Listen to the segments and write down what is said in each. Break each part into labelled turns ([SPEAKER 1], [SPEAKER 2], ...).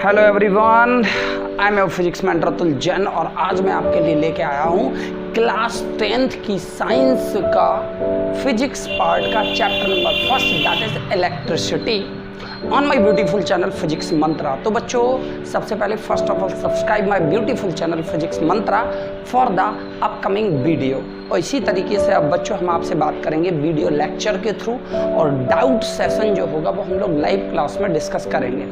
[SPEAKER 1] Hello everyone, I am your physics mentor Atul Jain और आज मैं आपके लिए लेके आया हूँ क्लास 10th की साइंस का फिजिक्स पार्ट का chapter number first, that is electricity on my beautiful channel physics Mantra. तो बच्चों, सबसे पहले first of all subscribe my beautiful channel physics Mantra for the upcoming video. और इसी तरीके से अब बच्चों हम आपसे बात करेंगे वीडियो लेक्चर के थ्रू, और डाउट सेशन जो होगा वो हम लोग लाइव क्लास में डिस्कस करेंगे,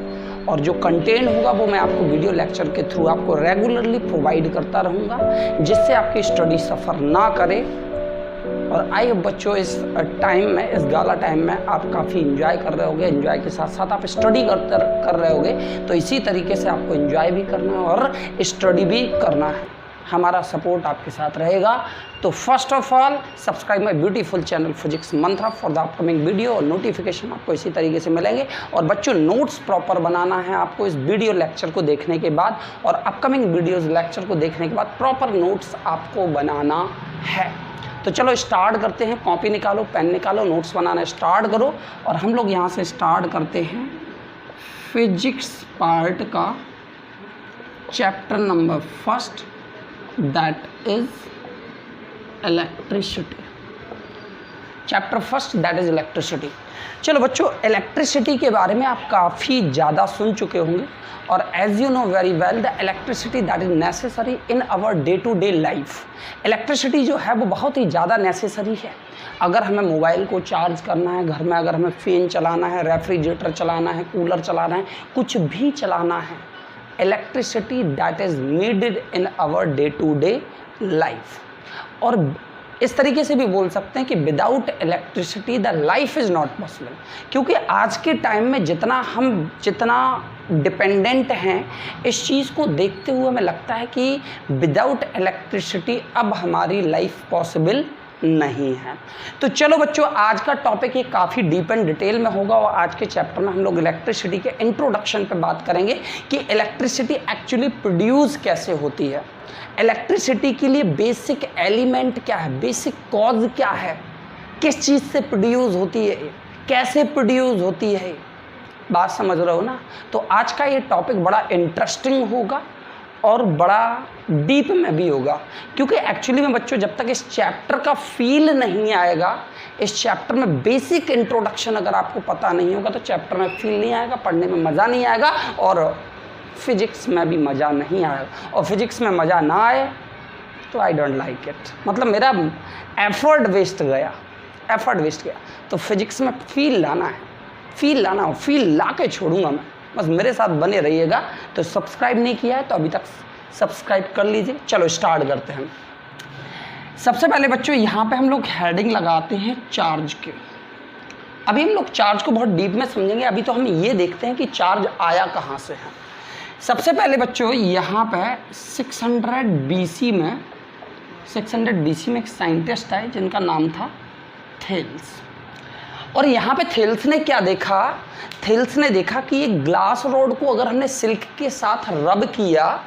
[SPEAKER 1] और जो कंटेंट होगा वो मैं आपको वीडियो लेक्चर के थ्रू आपको रेगुलरली प्रोवाइड करता रहूँगा, जिससे आपकी स्टडी सफ़र ना करे। और आई होप बच्चों इस टाइम में, इस गाला टाइम में आप काफ़ी इंजॉय कर रहे होगे, इंजॉय के साथ साथ आप स्टडी कर रहे होगे। तो इसी तरीके से आपको इंजॉय भी करना है और स्टडी भी करना है, हमारा सपोर्ट आपके साथ रहेगा। तो first of all subscribe my beautiful channel physics Mantra for the upcoming video, और नोटिफिकेशन आपको इसी तरीके से मिलेंगे। और बच्चों, नोट्स प्रॉपर बनाना है आपको इस वीडियो लेक्चर को देखने के बाद, और अपकमिंग वीडियोज़ लेक्चर को देखने के बाद प्रॉपर नोट्स आपको बनाना है। तो चलो स्टार्ट करते हैं। कॉपी निकालो, पेन निकालो, नोट्स बनाना स्टार्ट करो। और हम लोग यहाँ से स्टार्ट करते हैं फिजिक्स पार्ट का chapter number first, that is electricity. Chapter first that is electricity. चलो बच्चों, इलेक्ट्रिसिटी के बारे में आप काफ़ी ज़्यादा सुन चुके होंगे, और as you know very well the electricity that is necessary in our day to day life. Electricity जो है वो बहुत ही ज़्यादा नेसेसरी है। अगर हमें मोबाइल को चार्ज करना है घर में, अगर हमें फ़ैन चलाना है, रेफ्रिजरेटर चलाना है, कूलर चलाना है, कुछ भी चलाना है, electricity that is needed in our day to day life. और इस तरीके से भी बोल सकते हैं कि without electricity the life is not possible. क्योंकि आज के टाइम में जितना डिपेंडेंट हैं, इस चीज़ को देखते हुए हमें लगता है कि विदाउट इलेक्ट्रिसिटी अब हमारी लाइफ पॉसिबल नहीं है। तो चलो बच्चों, आज का टॉपिक ये काफ़ी डीप एंड डिटेल में होगा, और आज के चैप्टर में हम लोग इलेक्ट्रिसिटी के इंट्रोडक्शन पे बात करेंगे कि इलेक्ट्रिसिटी एक्चुअली प्रोड्यूस कैसे होती है, इलेक्ट्रिसिटी के लिए बेसिक एलिमेंट क्या है, बेसिक कॉज क्या है, किस चीज़ से प्रोड्यूस होती है, कैसे प्रोड्यूस होती है। बात समझ रहे हो ना? तो आज का ये टॉपिक बड़ा इंटरेस्टिंग होगा और बड़ा डीप में भी होगा, क्योंकि एक्चुअली में बच्चों, जब तक इस चैप्टर का फील नहीं आएगा, इस चैप्टर में बेसिक इंट्रोडक्शन अगर आपको पता नहीं होगा, तो चैप्टर में फील नहीं आएगा, पढ़ने में मज़ा नहीं आएगा, और फिजिक्स में भी मज़ा नहीं आएगा। और फिजिक्स में मज़ा ना आए तो आई डोंट लाइक इट, मतलब मेरा एफर्ट वेस्ट गया। तो फिजिक्स में फील लाना है, फील ला के छोड़ूंगा मैं, बस मेरे साथ बने रहिएगा। तो सब्सक्राइब नहीं किया है तो अभी तक सब्सक्राइब कर लीजिए। चलो स्टार्ट करते हैं। सबसे पहले बच्चों, यहाँ पे हम लोग हेडिंग लगाते हैं चार्ज के। अभी हम लोग चार्ज को बहुत डीप में समझेंगे, अभी तो हम ये देखते हैं कि चार्ज आया कहाँ से है। सबसे पहले बच्चों, यहाँ पे 600 BC में एक साइंटिस्ट है जिनका नाम था थेल्स। और यहाँ पे थेल्स ने क्या देखा? थेल्स ने देखा कि एक ग्लास रॉड को अगर हमने सिल्क के साथ रब किया,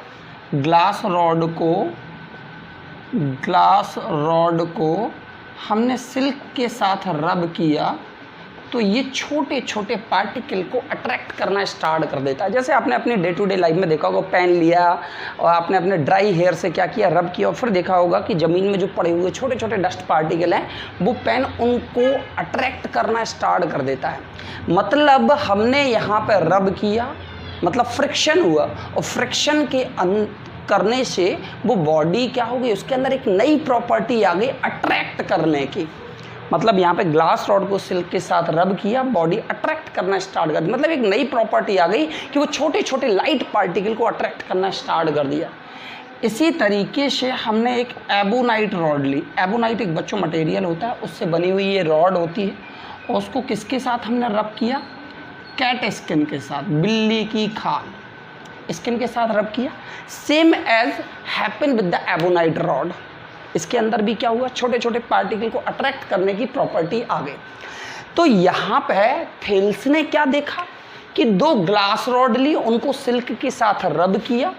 [SPEAKER 1] ग्लास रॉड को हमने सिल्क के साथ रब किया, तो ये छोटे छोटे पार्टिकल को अट्रैक्ट करना स्टार्ट कर देता है। जैसे आपने अपनी डे टू डे लाइफ में देखा होगा, पेन लिया और आपने अपने ड्राई हेयर से क्या किया, रब किया, और फिर देखा होगा कि ज़मीन में जो पड़े हुए छोटे छोटे डस्ट पार्टिकल हैं, वो पेन उनको अट्रैक्ट करना स्टार्ट कर देता है। मतलब हमने यहाँ पर रब किया, मतलब फ्रिक्शन हुआ, और फ्रिक्शन के करने से वो बॉडी क्या हो गई, उसके अंदर एक नई प्रॉपर्टी आ गई अट्रैक्ट करने की। मतलब यहाँ पे ग्लास रॉड को सिल्क के साथ रब किया, बॉडी अट्रैक्ट करना स्टार्ट कर दी, मतलब एक नई प्रॉपर्टी आ गई कि वो छोटे छोटे लाइट पार्टिकल को अट्रैक्ट करना स्टार्ट कर दिया। इसी तरीके से हमने एक एबोनाइट रॉड ली। एबोनाइट एक बच्चों मटेरियल होता है, उससे बनी हुई ये रॉड होती है, और उसको किसके साथ हमने रब किया? कैट स्किन के साथ, बिल्ली की खाल स्किन के साथ रब किया। Same as happen with the ebonite rod, इसके अंदर भी क्या हुआ, छोटे छोटे पार्टिकल को अट्रैक्ट करने की प्रॉपर्टी आ गई। तो यहाँ पे थेल्स ने क्या देखा कि 2 ग्लास रॉड ली, उनको सिल्क के साथ रब किया,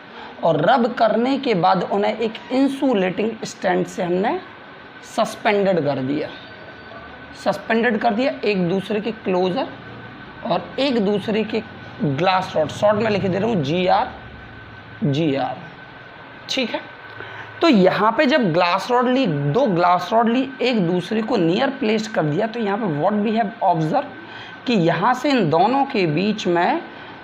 [SPEAKER 1] और रब करने के बाद उन्हें एक इंसुलेटिंग स्टैंड से हमने सस्पेंडेड कर दिया एक दूसरे के क्लोजर और एक दूसरे के ग्लास रॉड, शॉर्ट में लिख दे रहा हूँ GR, ठीक है। तो यहाँ पे जब ग्लास रॉड ली, दो ग्लास रॉड ली, एक दूसरे को नियर प्लेस कर दिया, तो यहाँ पे व्हाट वी हैव ऑब्जर्व कि यहाँ से इन दोनों के बीच में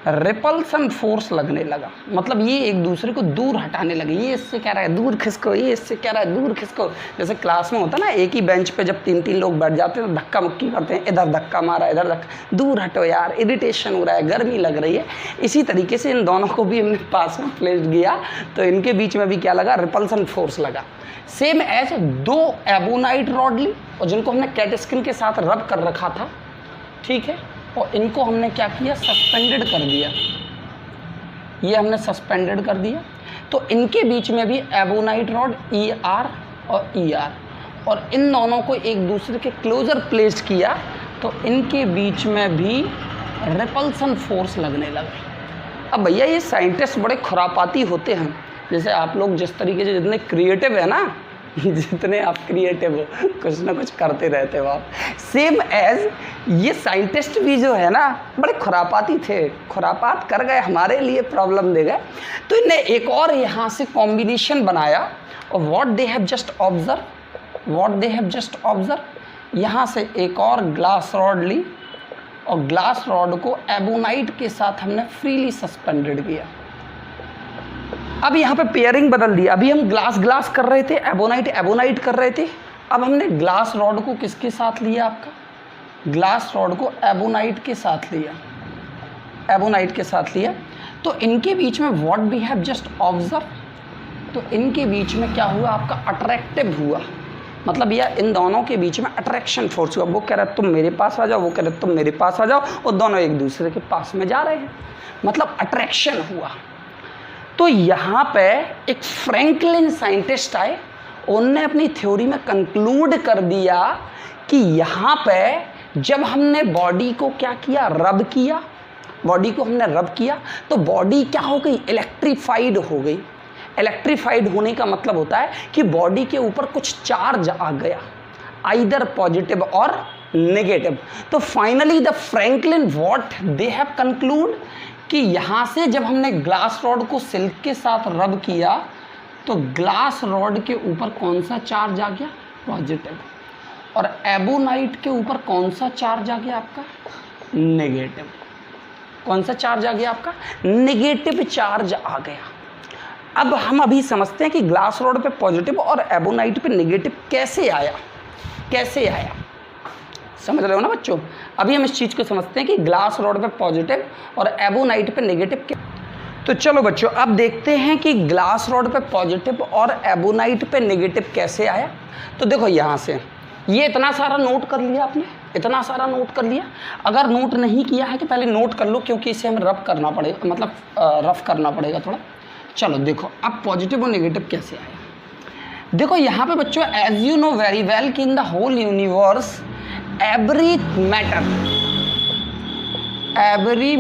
[SPEAKER 1] रिपल्सन फोर्स लगने लगा। मतलब ये एक दूसरे को दूर हटाने लगे, ये इससे कह रहा है दूर खिसको, ये इससे कह रहा है दूर खिसको। जैसे क्लास में होता है ना, एक ही बेंच पे जब 3-3 लोग बैठ जाते हैं तो धक्का मुक्की करते हैं, इधर धक्का मारा, इधर धक्का, दूर हटो यार, इरिटेशन हो रहा है, गर्मी लग रही है। इसी तरीके से इन दोनों को भी हमने पास में प्लेस किया, तो इनके बीच में भी क्या लगा, रिपल्सन फोर्स लगा। सेम एज दो एबोनाइट रॉड ली और जिनको हमने कैट स्किन के साथ रब कर रखा था, ठीक है, और इनको हमने क्या किया, सस्पेंडेड कर दिया। ये हमने सस्पेंडेड कर दिया, तो इनके बीच में भी एबोनाइट रॉड ER और ER, और इन दोनों को एक दूसरे के क्लोजर प्लेस किया, तो इनके बीच में भी रिपल्सन फोर्स लगने लगा। अब भैया ये साइंटिस्ट बड़े खुरापाती होते हैं, जैसे आप लोग जिस तरीके से जितने क्रिएटिव है ना, जितने आप क्रिएटिव हो, कुछ ना कुछ करते रहते हो आप, सेम एज ये साइंटिस्ट भी जो है ना बड़े खुरापाती थे, खुरापात कर गए, हमारे लिए प्रॉब्लम दे गए। तो इन्हें एक और यहाँ से कॉम्बिनेशन बनाया, और what they have just observe, यहाँ से एक और ग्लास रॉड ली और ग्लास रॉड को एबोनाइट के साथ हमने फ्रीली सस्पेंडेड किया। अब यहाँ पे पेयरिंग बदल दी, अभी हम ग्लास कर रहे थे, एबोनाइट कर रहे थे, अब हमने ग्लास रॉड को किसके साथ लिया, आपका ग्लास रॉड को एबोनाइट के साथ लिया, तो इनके बीच में what we have just observe, तो इनके बीच में क्या हुआ, आपका अट्रैक्टिव हुआ। मतलब यह इन दोनों के बीच में अट्रैक्शन फोर्स हुआ। वो कह रहा है तुम मेरे पास आ जाओ, वो कह रहा है तुम मेरे पास आ जाओ, और दोनों एक दूसरे के पास में जा रहे हैं, मतलब अट्रैक्शन हुआ। तो यहाँ पे एक फ्रैंकलिन साइंटिस्ट आए, उनने अपनी थ्योरी में कंक्लूड कर दिया कि यहाँ पे जब हमने बॉडी को क्या किया, रब किया, बॉडी को हमने रब किया, तो बॉडी क्या हो गई, इलेक्ट्रीफाइड हो गई। इलेक्ट्रीफाइड होने का मतलब होता है कि बॉडी के ऊपर कुछ चार्ज आ गया, आइदर पॉजिटिव और नेगेटिव। तो finally the Franklin what they have conclude कि यहाँ से जब हमने ग्लास रॉड को सिल्क के साथ रब किया, तो ग्लास रॉड के ऊपर कौन सा चार्ज आ गया, पॉजिटिव, और एबोनाइट के ऊपर कौन सा चार्ज आ गया, आपका नेगेटिव। कौन सा चार्ज आ गया, आपका नेगेटिव चार्ज आ गया। अब हम अभी समझते हैं कि ग्लास रॉड पे पॉजिटिव और एबोनाइट पे नेगेटिव कैसे आया, समझ रहे हो ना बच्चों। अभी हम इस चीज़ को समझते हैं कि ग्लास रॉड पे पॉजिटिव और एबोनाइट पे नेगेटिव। तो चलो बच्चों अब देखते हैं कि ग्लास रॉड पे पॉजिटिव और एबोनाइट पे नेगेटिव कैसे आया। तो देखो यहाँ से ये इतना सारा नोट कर लिया आपने, इतना सारा नोट कर लिया। अगर नोट नहीं किया है तो पहले नोट कर लो, क्योंकि इसे हमें रफ करना पड़ेगा, मतलब रफ करना पड़ेगा थोड़ा। चलो देखो अब पॉजिटिव और नेगेटिव कैसे आया। देखो यहाँ पे बच्चों, as you know very well कि in the whole universe every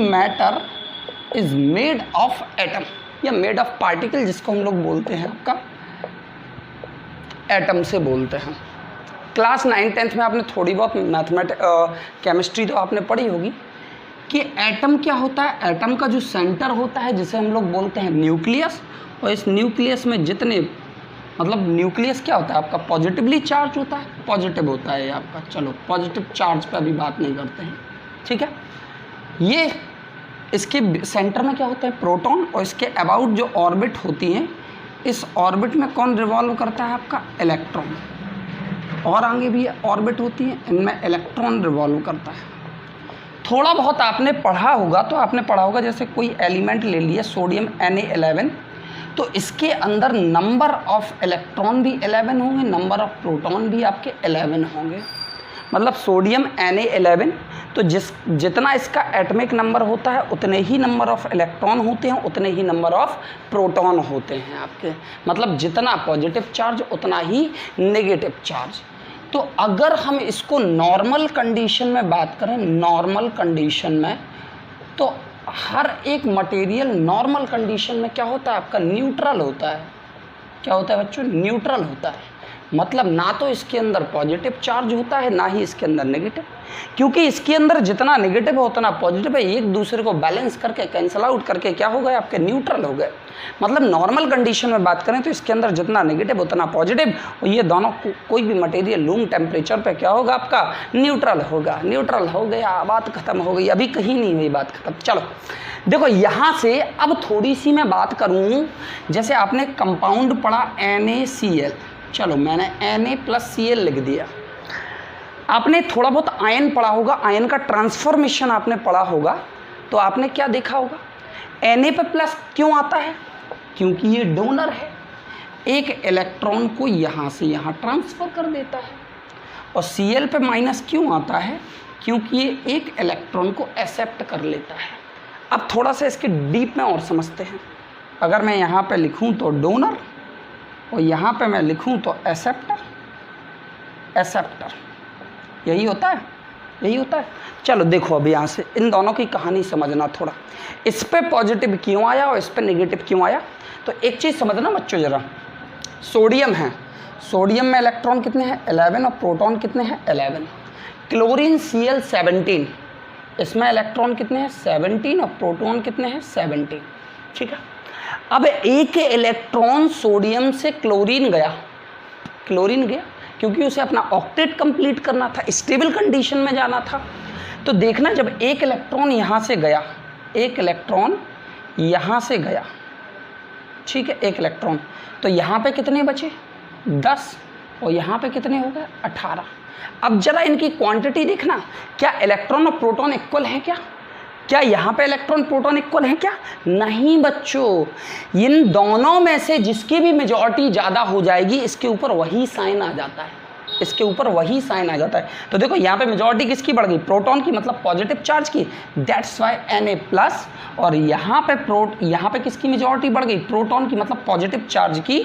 [SPEAKER 1] matter is made of atom या made of particle, जिसको हम लोग बोलते हैं आपका एटम से बोलते हैं। क्लास 9-10 में आपने थोड़ी बहुत केमिस्ट्री तो आपने पढ़ी होगी कि एटम क्या होता है। एटम का जो सेंटर होता है जिसे हम लोग बोलते हैं न्यूक्लियस, और इस न्यूक्लियस में जितने, मतलब न्यूक्लियस क्या होता है आपका, पॉजिटिवली चार्ज होता है, पॉजिटिव होता है आपका। चलो पॉजिटिव चार्ज पे अभी बात नहीं करते हैं, ठीक है। ये इसके सेंटर में क्या होता है, प्रोटॉन, और इसके अबाउट जो ऑर्बिट होती हैं, इस ऑर्बिट में कौन रिवॉल्व करता है, आपका इलेक्ट्रॉन। और आगे भी ऑर्बिट होती है, इनमें इलेक्ट्रॉन रिवॉल्व करता है। थोड़ा बहुत आपने पढ़ा होगा, तो आपने पढ़ा होगा जैसे कोई एलिमेंट ले लिया सोडियम Na11, तो इसके अंदर नंबर ऑफ इलेक्ट्रॉन भी 11 होंगे, नंबर ऑफ प्रोटॉन भी आपके 11 होंगे। मतलब सोडियम Na11, तो जितना इसका एटॉमिक नंबर होता है उतने ही नंबर ऑफ इलेक्ट्रॉन होते हैं, उतने ही नंबर ऑफ प्रोटॉन होते हैं आपके। मतलब जितना पॉजिटिव चार्ज उतना ही नेगेटिव चार्ज। तो अगर हम इसको नॉर्मल कंडीशन में बात करें, नॉर्मल कंडीशन में, तो हर एक मटेरियल नॉर्मल कंडीशन में क्या होता है आपका, न्यूट्रल होता है। क्या होता है बच्चों, न्यूट्रल होता है। मतलब ना तो इसके अंदर पॉजिटिव चार्ज होता है ना ही इसके अंदर नेगेटिव, क्योंकि इसके अंदर जितना नेगेटिव है उतना पॉजिटिव है, एक दूसरे को बैलेंस करके कैंसिल आउट करके क्या हो गए आपके न्यूट्रल हो गए। मतलब नॉर्मल कंडीशन में बात करें तो इसके अंदर जितना नेगेटिव उतना पॉजिटिव, और ये दोनों कोई भी मटेरियल रूम टेम्परेचर पे क्या होगा आपका न्यूट्रल होगा। न्यूट्रल हो गया, बात खत्म हो गई, अभी कहीं नहीं हुई बात खत्म। चलो देखो यहाँ से अब थोड़ी सी मैं बात करूँ, जैसे आपने कंपाउंड पढ़ा NaCl, चलो मैंने Na+Cl लिख दिया। आपने थोड़ा बहुत आयन पढ़ा होगा, आयन का ट्रांसफॉर्मेशन आपने पढ़ा होगा, तो आपने क्या देखा होगा Na पे प्लस क्यों आता है, क्योंकि ये डोनर है, एक इलेक्ट्रॉन को यहाँ से यहाँ ट्रांसफ़र कर देता है। और Cl पे माइनस क्यों आता है, क्योंकि ये एक इलेक्ट्रॉन को एक्सेप्ट कर लेता है। अब थोड़ा सा इसके डीप में और समझते हैं। अगर मैं यहाँ पे लिखूँ तो डोनर और यहाँ पे मैं लिखूँ तो एक्सेप्टर, एक्सेप्टर, यही होता है, यही होता है। चलो देखो अब यहाँ से इन दोनों की कहानी समझना थोड़ा, इस पे पॉजिटिव क्यों आया और इस पे नेगेटिव क्यों आया। तो एक चीज़ समझना बच्चों ज़रा, सोडियम है, सोडियम में इलेक्ट्रॉन कितने हैं 11 और प्रोटॉन कितने हैं 11। क्लोरीन Cl17, इसमें इलेक्ट्रॉन कितने हैं 17 और प्रोटॉन कितने हैं 17, ठीक है। अब एक इलेक्ट्रॉन सोडियम से क्लोरीन गया, क्लोरीन गया क्योंकि उसे अपना ऑक्टेट कंप्लीट करना था, स्टेबल कंडीशन में जाना था। तो देखना जब एक इलेक्ट्रॉन यहाँ से गया, एक इलेक्ट्रॉन यहाँ से गया, ठीक है, एक इलेक्ट्रॉन, तो यहाँ पे कितने बचे 10 और यहाँ पे कितने हो गए 18। अब जरा इनकी क्वांटिटी देखना, क्या इलेक्ट्रॉन और प्रोटॉन इक्वल है क्या यहाँ पे इलेक्ट्रॉन प्रोटॉन इक्वल हैं क्या? नहीं बच्चों, इन दोनों में से जिसकी भी मेजॉरिटी ज़्यादा हो जाएगी इसके ऊपर वही साइन आ जाता है, इसके ऊपर वही साइन आ जाता है। तो देखो यहाँ पे मेजॉरिटी किसकी बढ़ गई, प्रोटॉन की, मतलब पॉजिटिव चार्ज की, दैट्स वाई Na+। और यहाँ पे किसकी मेजॉरिटी बढ़ गई, प्रोटॉन की, मतलब पॉजिटिव चार्ज की,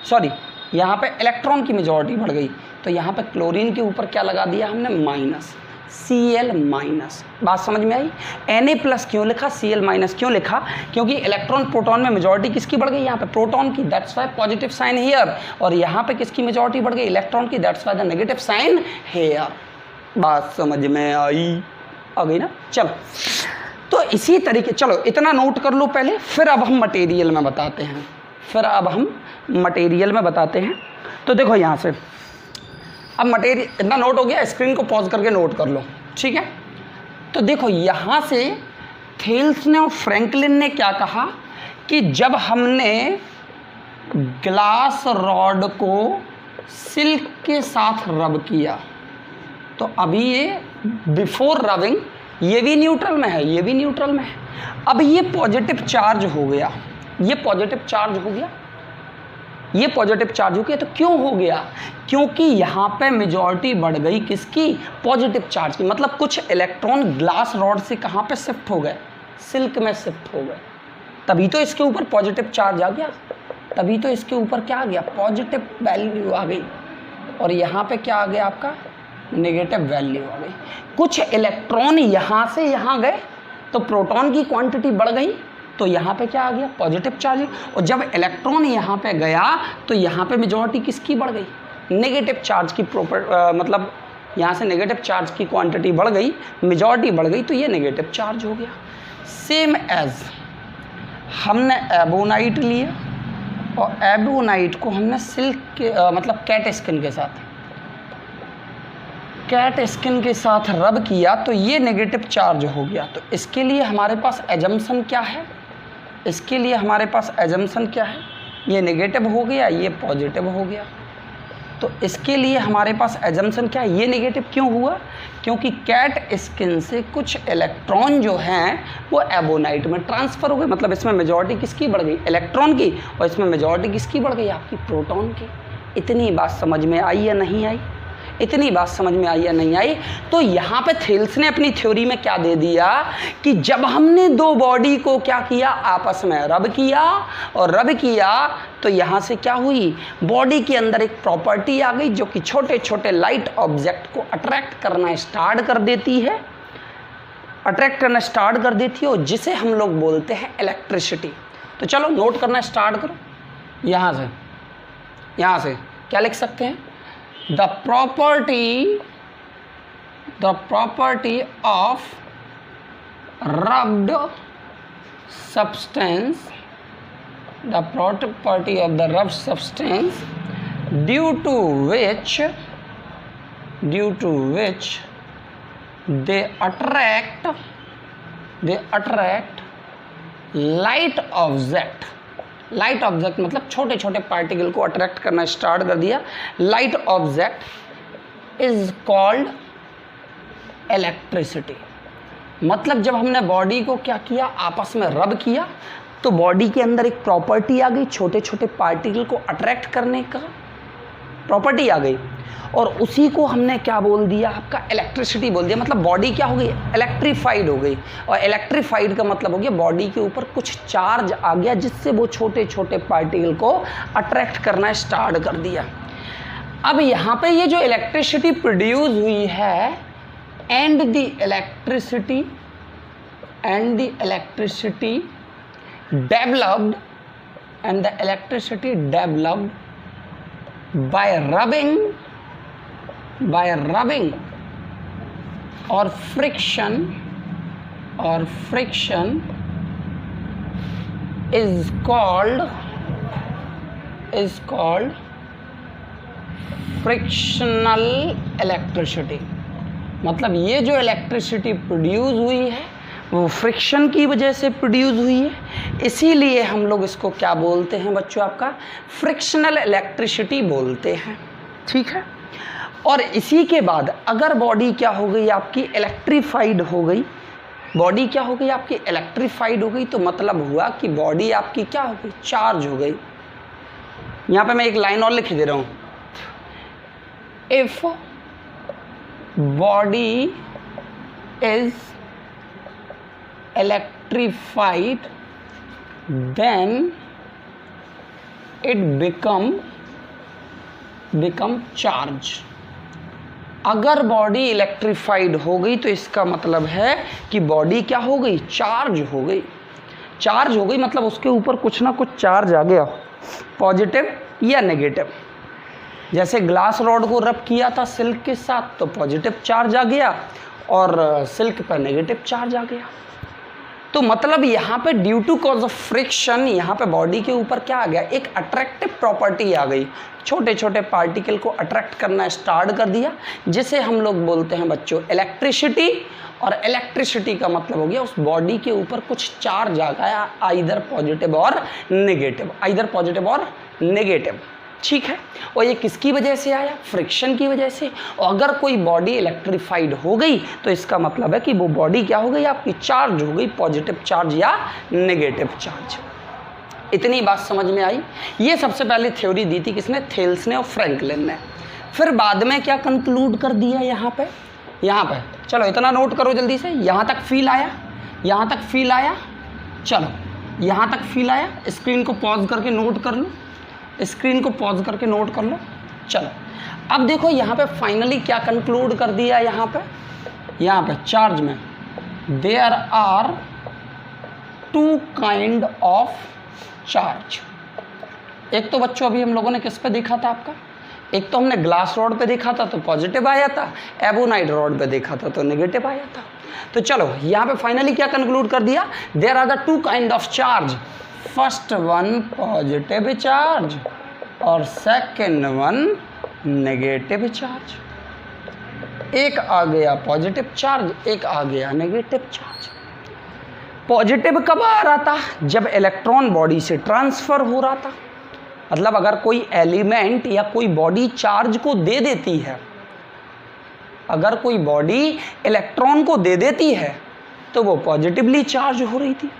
[SPEAKER 1] सॉरी यहाँ पे इलेक्ट्रॉन की मेजॉरिटी बढ़ गई। तो यहाँ पे क्लोरीन के ऊपर क्या लगा दिया हमने माइनस, Cl-। बात समझ में आई। Na+ क्यों लिखा, Cl- क्यों लिखा, क्योंकि इलेक्ट्रॉन प्रोटॉन में मेजॉरिटी किसकी बढ़ गई, यहाँ पे प्रोटॉन की, that's why positive sign here. और यहाँ पे किसकी मेजॉरिटी बढ़ गई, इलेक्ट्रॉन की, that's why the negative sign here. बात समझ में आई, आ गई ना। चलो तो इसी तरीके, चलो इतना नोट कर लो पहले, फिर अब हम मटेरियल में बताते हैं, तो देखो यहाँ से अब मटेरियल इतना नोट हो गया, स्क्रीन को पॉज करके नोट कर लो, ठीक है। तो देखो यहाँ से थेल्स ने और फ्रैंकलिन ने क्या कहा कि जब हमने ग्लास रॉड को सिल्क के साथ रब किया तो अभी ये बिफोर रबिंग ये भी न्यूट्रल में है, ये भी न्यूट्रल में है। अब ये पॉजिटिव चार्ज हो गया, ये पॉजिटिव चार्ज हो गया, ये पॉजिटिव चार्ज हो गया। तो क्यों हो गया, क्योंकि यहाँ पे मेजॉरिटी बढ़ गई किसकी, पॉजिटिव चार्ज की। मतलब कुछ इलेक्ट्रॉन ग्लास रॉड से कहाँ पे शिफ्ट हो गए, सिल्क में शिफ्ट हो गए, तभी तो इसके ऊपर पॉजिटिव चार्ज आ गया, तभी तो इसके ऊपर क्या आ गया, पॉजिटिव वैल्यू आ गई। और यहाँ पे क्या आ गया आपका, नेगेटिव वैल्यू आ गई। कुछ इलेक्ट्रॉन यहाँ से यहाँ गए तो प्रोटॉन की क्वांटिटी बढ़ गई, तो यहाँ पे क्या आ गया, पॉजिटिव चार्ज। और जब इलेक्ट्रॉन यहाँ पे गया तो यहाँ पे मेजॉरिटी किसकी बढ़ गई, नेगेटिव चार्ज की मतलब यहाँ से नेगेटिव चार्ज की क्वांटिटी बढ़ गई, मेजॉरिटी बढ़ गई, तो ये नेगेटिव चार्ज हो गया। सेम एज हमने एबोनाइट लिया और एबोनाइट को हमने सिल्क के मतलब कैट स्किन के साथ रब किया तो ये नेगेटिव चार्ज हो गया। तो इसके लिए हमारे पास एजम्पशन क्या है, इसके लिए हमारे पास एजम्पशन क्या है, ये नेगेटिव हो गया, ये पॉजिटिव हो गया। तो इसके लिए हमारे पास एजम्पशन क्या है, ये नेगेटिव क्यों हुआ, क्योंकि कैट स्किन से कुछ इलेक्ट्रॉन जो हैं वो एबोनाइट में ट्रांसफ़र हो गए। मतलब इसमें मेजॉरिटी किसकी बढ़ गई, इलेक्ट्रॉन की, और इसमें मेजॉरिटी किसकी बढ़ गई, आपकी प्रोटॉन की। इतनी बात समझ में आई या नहीं आई, इतनी बात समझ में आई या नहीं आई। तो यहाँ पे थेल्स ने अपनी थ्योरी में क्या दे दिया कि जब हमने दो बॉडी को क्या किया, आपस में रब किया, और रब किया तो यहाँ से क्या हुई, बॉडी के अंदर एक प्रॉपर्टी आ गई जो कि छोटे छोटे लाइट ऑब्जेक्ट को अट्रैक्ट करना स्टार्ट कर देती है, और जिसे हम लोग बोलते हैं इलेक्ट्रिसिटी। तो चलो नोट करना स्टार्ट करो, यहाँ से क्या लिख सकते हैं? The property of rubbed substance, the property of the rubbed substance due to which they attract light object मतलब छोटे छोटे पार्टिकल को अट्रैक्ट करना स्टार्ट कर दिया. Light object is called electricity. मतलब जब हमने बॉडी को क्या किया, आपस में रब किया, तो बॉडी के अंदर एक प्रॉपर्टी आ गई, छोटे छोटे पार्टिकल को अट्रैक्ट करने का प्रॉपर्टी आ गई, और उसी को हमने क्या बोल दिया, आपका इलेक्ट्रिसिटी बोल दिया. मतलब बॉडी क्या हो गई, इलेक्ट्रीफाइड हो गई. और इलेक्ट्रीफाइड का मतलब हो गया बॉडी के ऊपर कुछ चार्ज आ गया, जिससे वो छोटे छोटे पार्टिकल को अट्रैक्ट करना स्टार्ट कर दिया. अब यहाँ पे ये जो इलेक्ट्रिसिटी प्रोड्यूस हुई है, and the electricity developed by rubbing or friction is called frictional electricity. मतलब ये जो इलेक्ट्रिसिटी प्रोड्यूस हुई है वो फ्रिक्शन की वजह से प्रोड्यूस हुई है, इसीलिए हम लोग इसको क्या बोलते हैं बच्चों, आपका फ्रिक्शनल इलेक्ट्रिसिटी बोलते हैं. ठीक है. और इसी के बाद अगर बॉडी क्या हो गई, आपकी इलेक्ट्रीफाइड हो गई, बॉडी क्या हो गई आपकी इलेक्ट्रीफाइड हो गई, तो मतलब हुआ कि बॉडी आपकी क्या हो गई, चार्ज हो गई. यहाँ पे मैं एक लाइन और लिख दे रहा हूँ. If body is electrified, then it become charge. अगर बॉडी इलेक्ट्रीफाइड हो गई तो इसका मतलब है कि बॉडी क्या हो गई, चार्ज हो गई. चार्ज हो गई मतलब उसके ऊपर कुछ ना कुछ चार्ज आ गया, पॉजिटिव या नेगेटिव. जैसे ग्लास रॉड को रब किया था सिल्क के साथ, तो पॉजिटिव चार्ज आ गया और सिल्क पर नेगेटिव चार्ज आ गया. तो मतलब यहाँ पे due to cause of friction यहाँ पे बॉडी के ऊपर क्या आ गया, एक अट्रैक्टिव प्रॉपर्टी आ गई, छोटे छोटे पार्टिकल को अट्रैक्ट करना स्टार्ट कर दिया, जिसे हम लोग बोलते हैं बच्चों इलेक्ट्रिसिटी. और इलेक्ट्रिसिटी का मतलब हो गया उस बॉडी के ऊपर कुछ चार्ज आ गया, आइदर पॉजिटिव और नेगेटिव. ठीक है. और ये किसकी वजह से आया, फ्रिक्शन की वजह से. और अगर कोई बॉडी इलेक्ट्रीफाइड हो गई तो इसका मतलब है कि वो बॉडी क्या हो गई, आपकी चार्ज हो गई, पॉजिटिव चार्ज या नेगेटिव चार्ज. इतनी बात समझ में आई. ये सबसे पहले थ्योरी दी थी किसने, थेल्स ने और फ्रैंकलिन ने. फिर बाद में क्या कंक्लूड कर दिया यहाँ पे चलो इतना नोट करो जल्दी से. यहाँ तक फील आया, चलो यहाँ तक फील आया. स्क्रीन को पॉज करके नोट कर लो. चलो अब देखो यहाँ पे फाइनली क्या कंक्लूड कर दिया. यहाँ पे चार्ज में there are 2 kind of charge. एक तो बच्चों अभी हम लोगों ने किस पे देखा था आपका, एक तो हमने ग्लास रॉड पे देखा था तो पॉजिटिव आया था, एबोनाइट रॉड पे देखा था तो नेगेटिव आया था. तो चलो यहाँ पे फाइनली क्या कंक्लूड कर दिया, there are the 2 kind of charge. First one positive charge और सेकेंड वन नेगेटिव चार्ज. एक आ गया पॉजिटिव चार्ज, एक आ गया नेगेटिव चार्ज. पॉजिटिव कब आ रहा था, जब इलेक्ट्रॉन बॉडी से ट्रांसफर हो रहा था. मतलब अगर कोई एलिमेंट या कोई बॉडी चार्ज को दे देती है, अगर कोई बॉडी इलेक्ट्रॉन को दे देती है तो वो पॉजिटिवली चार्ज हो रही थी.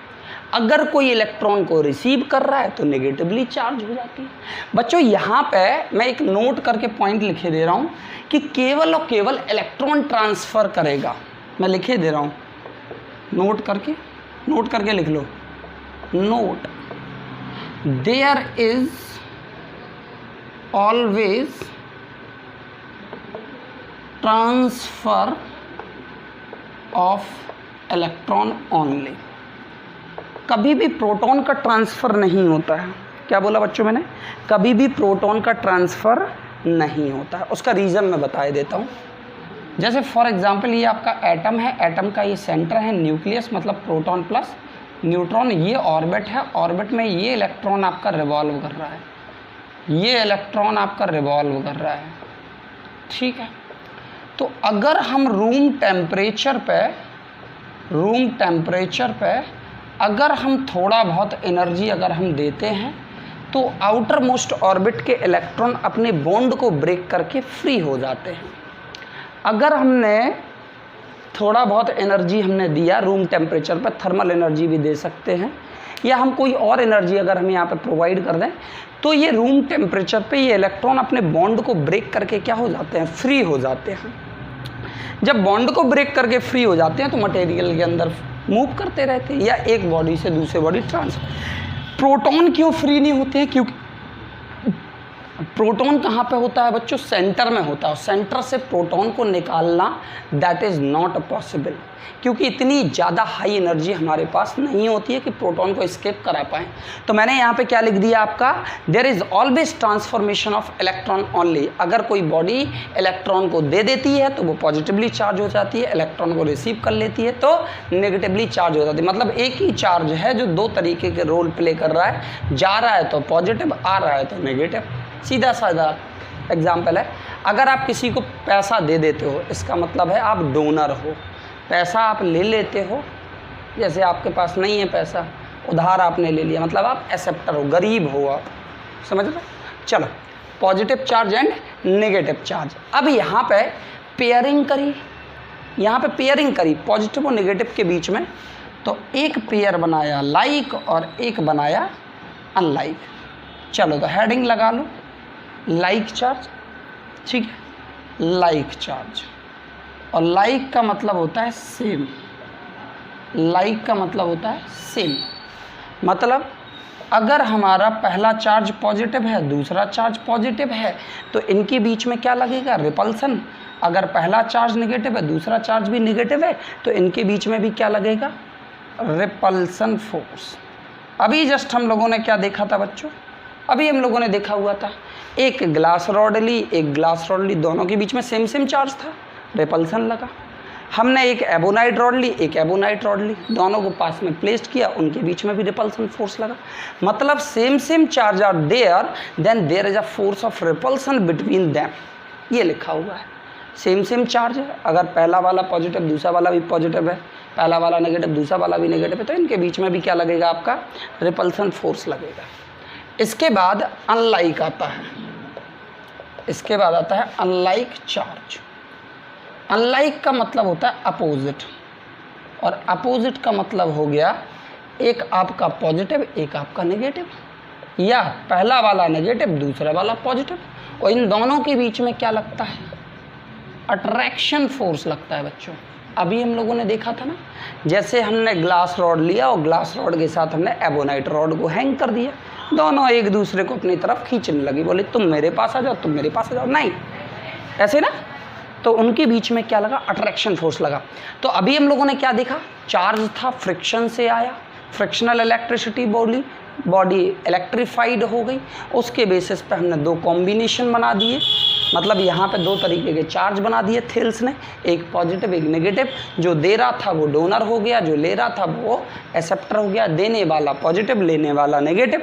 [SPEAKER 1] अगर कोई इलेक्ट्रॉन को रिसीव कर रहा है तो नेगेटिवली चार्ज हो जाती है. बच्चों यहाँ पे मैं एक नोट करके पॉइंट लिखे दे रहा हूँ कि केवल और केवल इलेक्ट्रॉन ट्रांसफ़र करेगा. मैं लिखे दे रहा हूँ, नोट करके लिख लो. Note, there is always transfer of electron only. कभी भी प्रोटॉन का ट्रांसफ़र नहीं होता है. क्या बोला बच्चों मैंने, कभी भी प्रोटॉन का ट्रांसफ़र नहीं होता है। उसका रीज़न मैं बता देता हूँ। जैसे फॉर एग्जांपल ये आपका एटम है, एटम का ये सेंटर है, न्यूक्लियस मतलब प्रोटॉन प्लस न्यूट्रॉन, ये ऑर्बिट है, ऑर्बिट में ये इलेक्ट्रॉन आपका रिवॉल्व कर रहा है, ये इलेक्ट्रॉन आपका रिवॉल्व कर रहा है, ठीक है। तो अगर हम रूम टेम्परेचर पे अगर हम थोड़ा बहुत एनर्जी अगर हम देते हैं तो आउटर मोस्ट ऑर्बिट के इलेक्ट्रॉन अपने बॉन्ड को ब्रेक करके फ्री हो जाते हैं। अगर हमने थोड़ा बहुत एनर्जी हमने दिया रूम टेम्परेचर पर, थर्मल एनर्जी भी दे सकते हैं, या हम कोई और एनर्जी अगर हम यहाँ पे प्रोवाइड कर दें, तो ये रूम टेम्परेचर पे ये इलेक्ट्रॉन अपने बॉन्ड को ब्रेक करके क्या हो जाते हैं, फ्री हो जाते हैं। जब बॉन्ड को ब्रेक करके फ्री हो जाते हैं तो मटेरियल के अंदर मूव करते रहते हैं या एक बॉडी से दूसरे बॉडी ट्रांसफर। प्रोटॉन क्यों फ्री नहीं होते हैं? क्योंकि प्रोटॉन कहाँ पे होता है बच्चों? सेंटर में होता है। सेंटर से प्रोटॉन को निकालना दैट इज़ नॉट पॉसिबल, क्योंकि इतनी ज़्यादा हाई एनर्जी हमारे पास नहीं होती है कि प्रोटॉन को एस्केप करा पाएँ। तो मैंने यहाँ पे क्या लिख दिया आपका, there is always transformation of electron only. अगर कोई बॉडी इलेक्ट्रॉन को दे देती है तो वो पॉजिटिवली चार्ज हो जाती है, इलेक्ट्रॉन को रिसीव कर लेती है तो नेगेटिवली चार्ज हो जाती है। मतलब एक ही चार्ज है जो दो तरीके के रोल प्ले कर रहा है, जा रहा है तो पॉजिटिव, आ रहा है तो नेगेटिव। सीधा साधा एग्जाम्पल है, अगर आप किसी को पैसा दे देते हो, इसका मतलब है आप डोनर हो। पैसा आप ले लेते हो, जैसे आपके पास नहीं है पैसा, उधार आपने ले लिया, मतलब आप एक्सेप्टर हो, गरीब हो आप, समझ लो। चलो, positive charge and negative charge. अब यहाँ पे पेयरिंग करी, यहाँ पे पेयरिंग करी पॉजिटिव और नेगेटिव के बीच में, तो एक पेयर बनाया लाइक और एक बनाया अनलाइक। चलो तो हेडिंग लगा लो, लाइक चार्ज, ठीक है, लाइक चार्ज। और लाइक का मतलब होता है सेम, लाइक का मतलब होता है सेम। मतलब अगर हमारा पहला चार्ज पॉजिटिव है, दूसरा चार्ज पॉजिटिव है, तो इनके बीच में क्या लगेगा, रिपल्सन। अगर पहला चार्ज नेगेटिव है, दूसरा चार्ज भी नेगेटिव है, तो इनके बीच में भी क्या लगेगा, रिपल्सन फोर्स। अभी जस्ट हम लोगों ने क्या देखा था बच्चों, अभी हम लोगों ने देखा हुआ था, एक ग्लास रॉड ली, एक ग्लास रॉड ली, दोनों के बीच में सेम सेम चार्ज था, रिपल्सन लगा। हमने एक एबोनाइट रॉड ली, एक एबोनाइट रॉड ली, दोनों को पास में प्लेस्ड किया, उनके बीच में भी रिपल्सन फोर्स लगा। मतलब same same charge are there, then there is a force of repulsion between them. ये लिखा हुआ है, सेम सेम चार्ज है, अगर पहला वाला पॉजिटिव दूसरा वाला भी पॉजिटिव है, पहला वाला नेगेटिव दूसरा वाला भी नेगेटिव है, तो इनके बीच में भी क्या लगेगा, आपका रिपल्सन फोर्स लगेगा। इसके बाद अनलाइक आता है, इसके बाद आता है अनलाइक चार्ज। अनलाइक का मतलब होता है अपोजिट, और अपोजिट का मतलब हो गया एक आपका पॉजिटिव एक आपका नेगेटिव, या पहला वाला नेगेटिव दूसरा वाला पॉजिटिव, और इन दोनों के बीच में क्या लगता है, अट्रैक्शन फोर्स लगता है बच्चों। अभी हम लोगों ने देखा था ना, जैसे हमने ग्लास रॉड लिया और ग्लास रॉड के साथ हमने एबोनाइट रॉड को हैंग कर दिया, दोनों एक दूसरे को अपनी तरफ खींचने लगी, बोले तुम मेरे पास आ जाओ, तुम मेरे पास आ जाओ, नहीं ऐसे ना, तो उनके बीच में क्या लगा, अट्रैक्शन फोर्स लगा। तो अभी हम लोगों ने क्या देखा, चार्ज था, फ्रिक्शन से आया, फ्रिक्शनल इलेक्ट्रिसिटी बॉडी इलेक्ट्रीफाइड हो गई, उसके बेसिस पे हमने दो कॉम्बिनेशन बना दिए, मतलब यहाँ पे दो तरीके के चार्ज बना दिए थेल्स ने, एक पॉजिटिव एक नेगेटिव। जो दे रहा था वो डोनर हो गया, जो ले रहा था वो एक्सेप्टर हो गया, देने वाला पॉजिटिव लेने वाला नेगेटिव,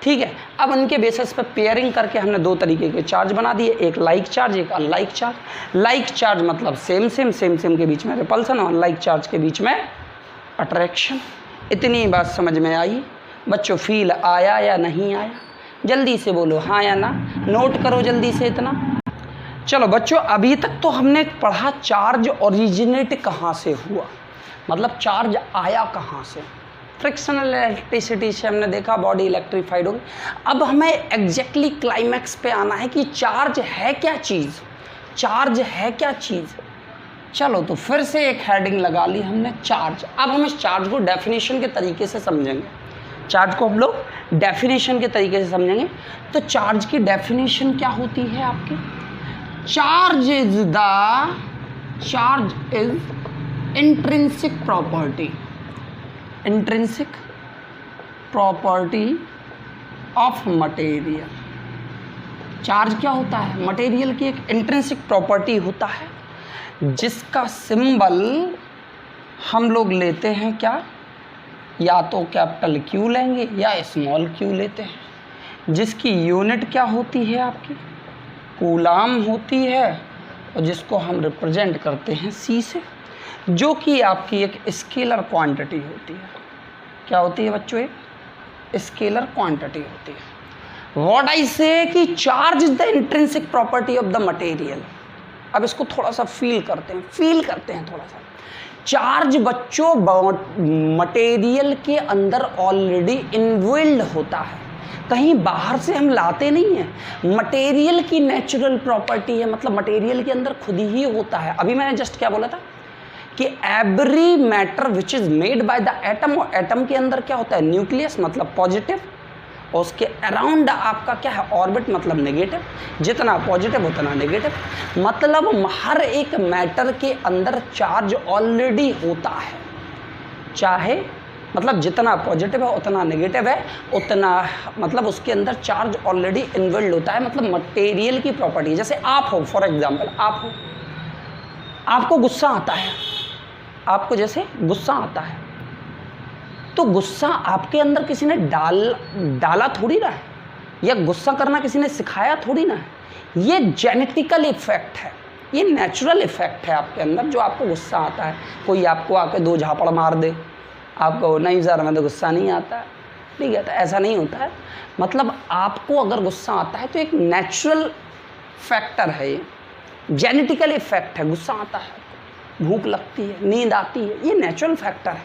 [SPEAKER 1] ठीक है। अब उनके बेसिस पे पेयरिंग करके हमने दो तरीके के चार्ज बना दिए, एक लाइक चार्ज एक अनलाइक चार्ज। लाइक चार्ज मतलब सेम सेम के बीच में रिपल्सन, और अनलाइक चार्ज के बीच में अट्रैक्शन। इतनी बात समझ में आई बच्चों? फील आया या नहीं आया? जल्दी से बोलो हाँ या ना, नोट करो जल्दी से इतना। चलो बच्चों, अभी तक तो हमने पढ़ा चार्ज ओरिजिनेट कहाँ से हुआ, मतलब चार्ज आया कहाँ से, फ्रिक्शनल इलेक्ट्रिसिटी से हमने देखा बॉडी इलेक्ट्रीफाइड हो गई। अब हमें एग्जैक्टली क्लाइमैक्स पे आना है कि चार्ज है क्या चीज़, चार्ज है क्या चीज़। चलो तो फिर से एक हेडिंग लगा ली हमने, चार्ज। अब हम इस चार्ज को डेफिनेशन के तरीके से समझेंगे, चार्ज को हम लोग डेफिनेशन के तरीके से समझेंगे। तो चार्ज की डेफिनेशन क्या होती है आपकी, charge is intrinsic property of material. Charge क्या होता है? मटेरियल की एक इंट्रिंसिक प्रॉपर्टी होता है जिसका सिंबल हम लोग लेते हैं क्या? या तो कैपिटल क्यू लेंगे या स्मॉल क्यू लेते हैं, जिसकी यूनिट क्या होती है? आपकी कूलाम होती है, और जिसको हम रिप्रेजेंट करते हैं सी से, जो कि आपकी एक स्केलर क्वांटिटी होती है। क्या होती है बच्चों? एक स्केलर क्वांटिटी होती है। व्हाट आई से कि charge is the intrinsic property of the material. अब इसको थोड़ा सा फील करते हैं थोड़ा सा। चार्ज बच्चों मटेरियल के अंदर ऑलरेडी इनबिल्ड होता है, कहीं बाहर से हम लाते नहीं हैं। मटेरियल की नेचुरल प्रॉपर्टी है, मतलब मटेरियल के अंदर खुद ही होता है। अभी मैंने जस्ट क्या बोला था कि every matter which is made by the atom, और एटम के अंदर क्या होता है? न्यूक्लियस मतलब पॉजिटिव, और उसके अराउंड आपका क्या है? ऑर्बिट मतलब नेगेटिव। जितना पॉजिटिव उतना नेगेटिव, मतलब हर एक मैटर के अंदर चार्ज ऑलरेडी होता है। चाहे मतलब जितना पॉजिटिव है उतना नेगेटिव है, उतना मतलब उसके अंदर चार्ज ऑलरेडी इनबिल्ड होता है। मतलब मटेरियल की प्रॉपर्टी, जैसे आप हो, फॉर एग्जांपल आप हो, आपको गुस्सा आता है, आपको जैसे गुस्सा आता है, तो गुस्सा आपके अंदर किसी ने डाला थोड़ी ना है, या गुस्सा करना किसी ने सिखाया थोड़ी ना है। ये जेनेटिकल इफेक्ट है, ये नेचुरल इफेक्ट है आपके अंदर जो आपको गुस्सा आता है। कोई आपको आके 2 झापड़ मार दे, आपको नहीं सर मैं तो गुस्सा नहीं आता है, ठीक है, तो ऐसा नहीं होता है। मतलब आपको अगर गुस्सा आता है तो एक नेचुरल फैक्टर है, ये जेनेटिकल इफेक्ट है। गुस्सा आता है, भूख लगती है, नींद आती है, ये नेचुरल फैक्टर है।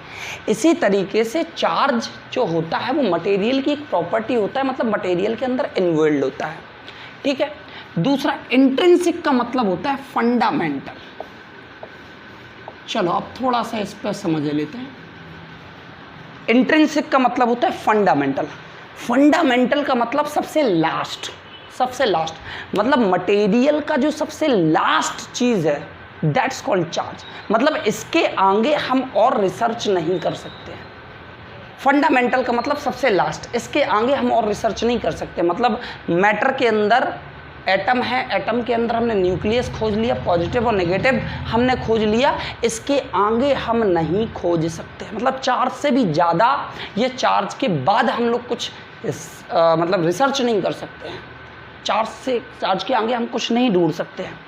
[SPEAKER 1] इसी तरीके से चार्ज जो होता है वो मटेरियल की एक प्रॉपर्टी होता है, मतलब मटेरियल के अंदर इनबिल्ड होता है, ठीक है। दूसरा इंट्रिंसिक का मतलब होता है फंडामेंटल। चलो अब थोड़ा सा इस पर समझ लेते हैं। इंट्रिंसिक का मतलब होता है फंडामेंटल। फंडामेंटल का मतलब सबसे लास्ट, मतलब मटेरियल का जो सबसे लास्ट चीज़ है, दैट्स कॉल्ड चार्ज। मतलब इसके आगे हम और रिसर्च नहीं कर सकते हैं। फंडामेंटल का मतलब सबसे लास्ट, इसके आगे हम और रिसर्च नहीं कर सकते। मतलब मैटर के अंदर एटम है, एटम के अंदर हमने न्यूक्लियस खोज लिया, पॉजिटिव और नेगेटिव हमने खोज लिया, इसके आगे हम नहीं खोज सकते। मतलब चार्ज से भी ज़्यादा, ये चार्ज के बाद हम लोग कुछ मतलब रिसर्च नहीं कर सकते हैं। चार्ज के आगे हम कुछ नहीं ढूंढ सकते हैं।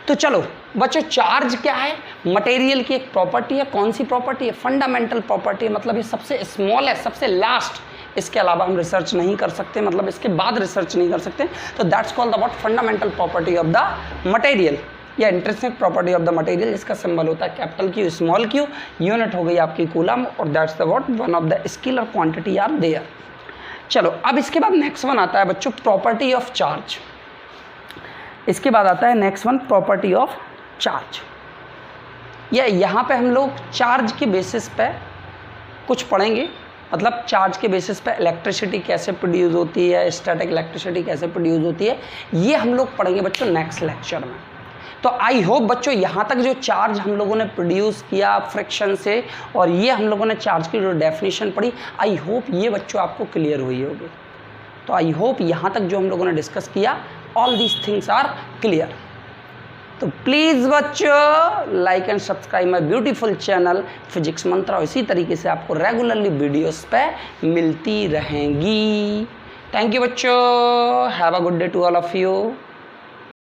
[SPEAKER 1] तो चलो बच्चों, चार्ज क्या है? मटेरियल की एक प्रॉपर्टी है। कौन सी प्रॉपर्टी है? फंडामेंटल प्रॉपर्टी है। मतलब ये सबसे स्मॉल है, सबसे लास्ट, इसके अलावा हम रिसर्च नहीं कर सकते, मतलब इसके बाद रिसर्च नहीं कर सकते। तो that's called the what? Fundamental property of the material, या intrinsic property of the material, जिसका सिंबल होता है capital Q, small Q. Unit हो गई आपकी कूलम, और that's the what? One of the scalar quantity are there. चलो अब इसके बाद नेक्स्ट वन आता है बच्चों, प्रॉपर्टी ऑफ चार्ज। इसके बाद आता है next one, property of charge. या यहाँ पे हम लोग चार्ज के बेसिस पे कुछ पढ़ेंगे, मतलब चार्ज के बेसिस पे इलेक्ट्रिसिटी कैसे प्रोड्यूस होती है, स्टैटिक इलेक्ट्रिसिटी कैसे प्रोड्यूस होती है, ये हम लोग पढ़ेंगे बच्चों नेक्स्ट लेक्चर में। तो आई होप बच्चों यहाँ तक जो चार्ज हम लोगों ने प्रोड्यूस किया फ्रिक्शन से, और ये हम लोगों ने चार्ज की जो डेफिनेशन पढ़ी, आई होप ये बच्चों आपको क्लियर हुई होगी। तो आई होप यहाँ तक जो हम लोगों ने डिस्कस किया, all these things are clear. तो प्लीज़ बच्चों like and subscribe my beautiful channel physics Mantra. इसी तरीके से आपको रेगुलरली वीडियोस पे मिलती रहेंगी। थैंक यू बच्चों, have a good day to all of you.